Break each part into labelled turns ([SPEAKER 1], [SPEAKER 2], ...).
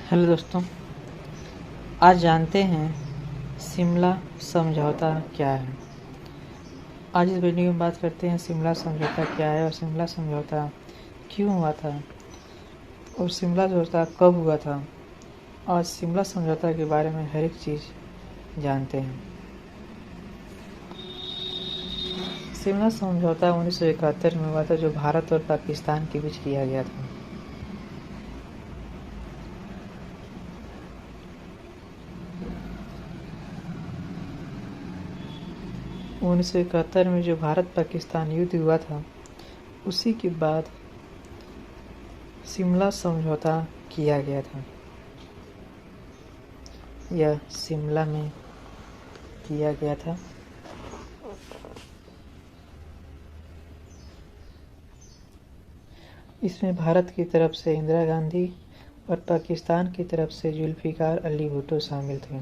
[SPEAKER 1] Hello दोस्तों, आज जानते हैं शिमला समझौता क्या है। आज इस वीडियो में बात करते हैं शिमला समझौता क्या है और शिमला समझौता क्यों हुआ था और शिमला समझौता कब हुआ था। आज शिमला समझौता के बारे में हर एक चीज़ जानते हैं। शिमला समझौता 1971 में हुआ था, जो भारत और पाकिस्तान के बीच किया गया था। उन्नीस सौ इकहत्तर में जो भारत पाकिस्तान युद्ध हुआ था, उसी के बाद शिमला समझौता किया गया था। यह शिमला में किया गया था। इसमें भारत की तरफ से इंदिरा गांधी और पाकिस्तान की तरफ से जुल्फिकार अली भुट्टो शामिल थे।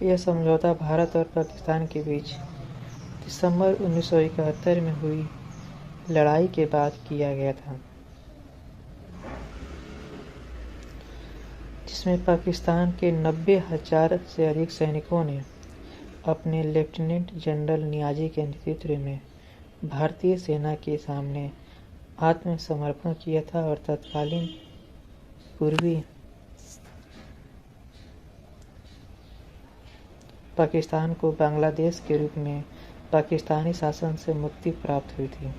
[SPEAKER 1] यह समझौता भारत और पाकिस्तान के बीच दिसंबर 1971 में हुई लड़ाई के बाद किया गया था, जिसमें पाकिस्तान के 90,000 से अधिक सैनिकों ने अपने लेफ्टिनेंट जनरल नियाजी के नेतृत्व में भारतीय सेना के सामने आत्मसमर्पण किया था और तत्कालीन पूर्वी पाकिस्तान को बांग्लादेश के रूप में पाकिस्तानी शासन से मुक्ति प्राप्त हुई थी।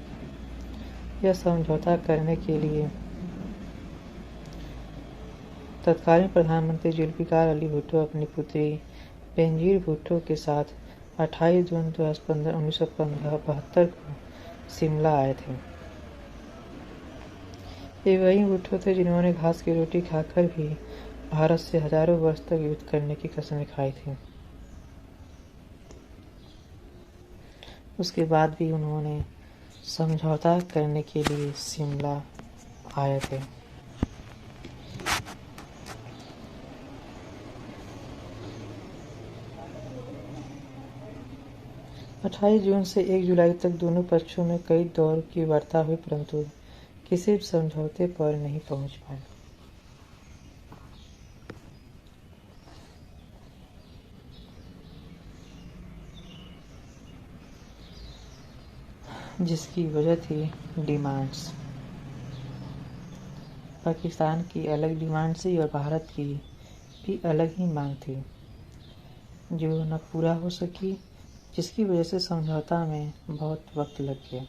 [SPEAKER 1] यह समझौता करने के लिए तत्कालीन प्रधानमंत्री जुल्फिकार अली भुट्टो अपनी पुत्री बेनजीर भुट्टो के साथ 28 जून 1972 को शिमला आए थे। ये वही भुट्टो थे जिन्होंने घास की रोटी खाकर भी भारत से हजारों वर्ष तक युद्ध करने की कसमें खाई थी। उसके बाद भी उन्होंने समझौता करने के लिए शिमला आए थे। अट्ठाईस जून से 1 जुलाई तक दोनों पक्षों में कई दौर की वार्ता हुई, परंतु किसी भी समझौते पर नहीं पहुंच पाए। जिसकी वजह थी डिमांड्स। पाकिस्तान की अलग डिमांड थी और भारत की भी अलग ही मांग थी, जो न पूरा हो सकी, जिसकी वजह से समझौता में बहुत वक्त लग गया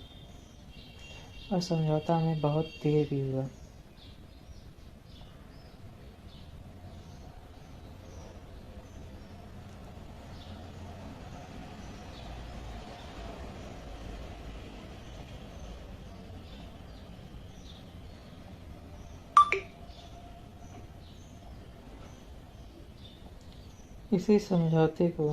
[SPEAKER 1] और समझौता में बहुत देर भी हुआ। इसी समझौते को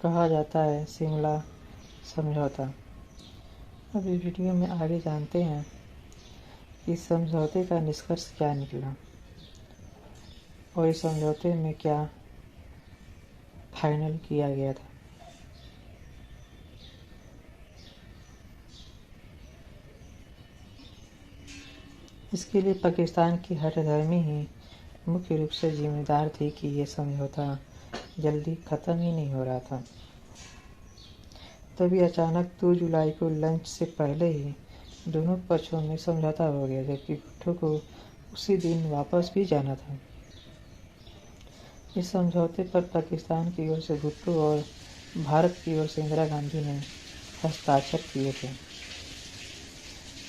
[SPEAKER 1] कहा जाता है शिमला समझौता। अब इस वीडियो में आगे जानते हैं कि इस समझौते का निष्कर्ष क्या निकला और इस समझौते में क्या फाइनल किया गया था। इसके लिए पाकिस्तान की हठधर्मी ही मुख्य रूप से जिम्मेदार थी कि यह समझौता जल्दी खत्म ही नहीं हो रहा था। तभी अचानक 2 जुलाई को लंच से पहले ही दोनों पक्षों में समझौता हो गया, जबकि भुट्टो को उसी दिन वापस भी जाना था। इस समझौते पर पाकिस्तान की ओर से भुट्टो और भारत की ओर से इंदिरा गांधी ने हस्ताक्षर किए थे।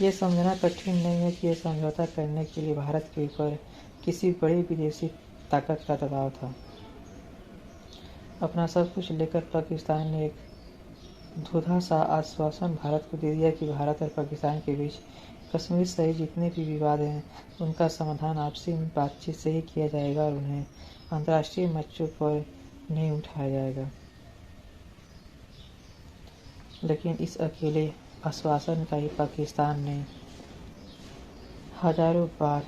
[SPEAKER 1] यह समझना कठिन नहीं है कि यह समझौता करने के लिए भारत के ऊपर किसी बड़ी विदेशी ताकत का दबाव था। अपना सब कुछ लेकर पाकिस्तान ने एक धोखा सा आश्वासन भारत को दे दिया कि भारत और पाकिस्तान के बीच कश्मीर सहित जितने भी विवाद हैं, उनका समाधान आपसी बातचीत से ही किया जाएगा और उन्हें अंतर्राष्ट्रीय मंचों पर नहीं उठाया जाएगा। लेकिन इस अकेले आश्वासन का ही पाकिस्तान ने हजारों बार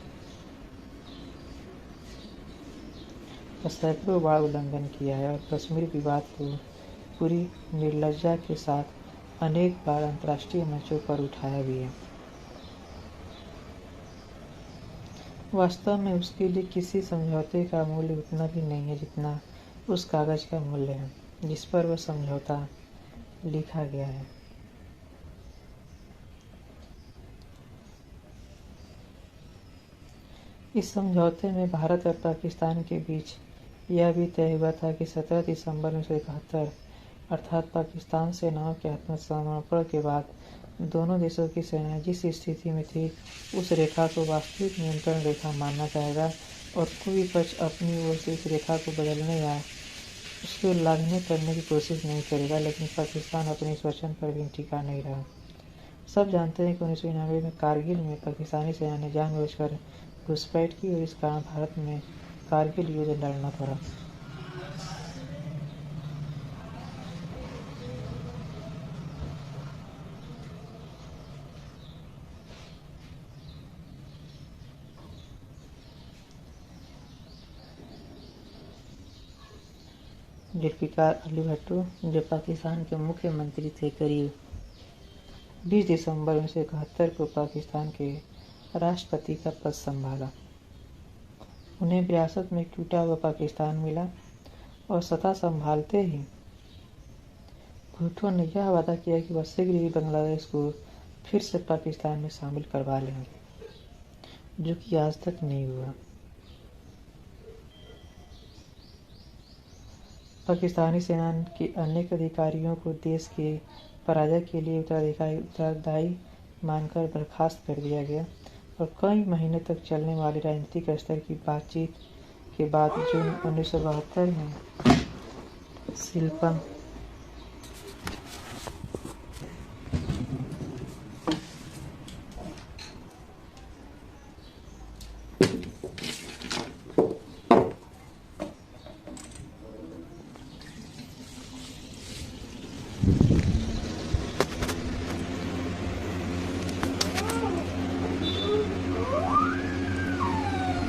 [SPEAKER 1] सैकड़ों बार उल्लंघन किया है और कश्मीर विवाद को पूरी निर्लज्जा के साथ अनेक बार अंतर्राष्ट्रीय मंचों पर उठाया भी है। वास्तव में उसके लिए किसी समझौते का मूल्य उतना भी नहीं है जितना उस कागज का मूल्य है जिस पर वह समझौता लिखा गया है। इस समझौते में भारत और पाकिस्तान के बीच यह भी तय हुआ था कि 17 दिसंबर 1971 अर्थात पाकिस्तान सेनाओं के आत्मसमर्पण के बाद दोनों देशों की सेनाएं जिस स्थिति में थी उस रेखा को वास्तविक नियंत्रण रेखा माना जाएगा और कोई पक्ष अपनी ओर से इस रेखा को बदलने या उसके उल्लंघन करने की कोशिश नहीं करेगा, लेकिन पाकिस्तान अपने इस वचन पर भी टिका नहीं रहा। सब जानते हैं कि 1999 में कारगिल में पाकिस्तानी सेना ने जानबूझकर घुसपैठ की और इस कारण भारत में कारगिल युद्ध लड़ना पड़ा। जुल्फिकार अली भुट्टो जो पाकिस्तान के मुख्यमंत्री थे, करीब 20 दिसंबर 1971 को पाकिस्तान के राष्ट्रपति का पद संभाला। उन्हें विरासत में टूटा हुआ पाकिस्तान मिला और सत्ता संभालते ही भुट्टो ने यह वादा किया कि वह शीघ्र ही बांग्लादेश को फिर से पाकिस्तान में शामिल करवा लेंगे, जो कि आज तक नहीं हुआ। पाकिस्तानी सेना के अनेक अधिकारियों को देश के पराजय के लिए उत्तरदायी मानकर बर्खास्त कर दिया गया और कई महीने तक चलने वाली राजनीतिक स्तर की बातचीत के बाद जून 1972 में शिल्पा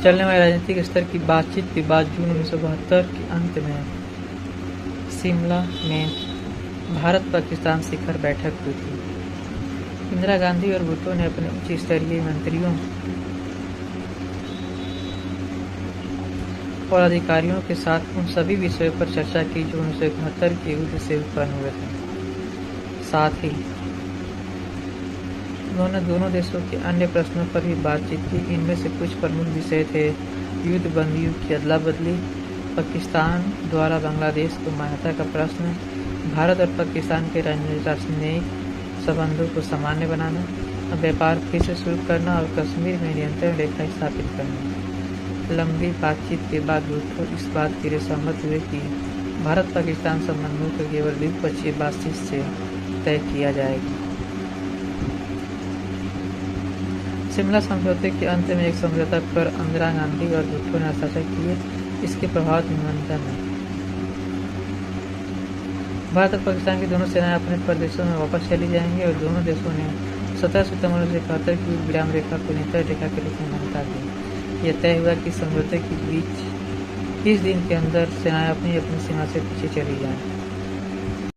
[SPEAKER 1] चलने वाले राजनीतिक स्तर की बातचीत के बाद जून 1972 के अंत में शिमला में भारत पाकिस्तान शिखर बैठक हुई थी। इंदिरा गांधी और भुट्टो ने अपने उच्च स्तरीय मंत्रियों और अधिकारियों के साथ उन सभी विषयों पर चर्चा की जो 1971 के युद्ध से उत्पन्न हुए थे। साथ ही उन्होंने दोनों देशों के अन्य प्रश्नों पर भी बातचीत की। इनमें से कुछ प्रमुख विषय थे युद्ध बंदियों की अदला बदली, पाकिस्तान द्वारा बांग्लादेश को मान्यता का प्रश्न, भारत और पाकिस्तान के राजनयिक संबंधों को सामान्य बनाना, व्यापार फिर से शुरू करना और कश्मीर में नियंत्रण रेखा स्थापित करना। लंबी बातचीत के बाद भुट्टो इस बात के लिए सहमत हुए कि भारत पाकिस्तान संबंधों को केवल द्विपक्षीय बातचीत से तय किया जाएगा। शिमला समझौते के अंत में एक समझौता पर इंदिरा गांधी और भुट्टो ने हस्ताक्षर किए। इसके प्रभाव निम्नतम है। भारत और पाकिस्तान की दोनों सेनाएं अपने प्रदेशों में वापस चली जाएंगी और दोनों देशों ने 17 सितंबर 1971 की विराम रेखा को नियंत्रण रेखा के रूप में मान्यता दी। यह तय हुआ कि समझौते के बीच 30 दिन के अंदर सेनाएं अपनी अपनी सीमा से पीछे चली जाएं।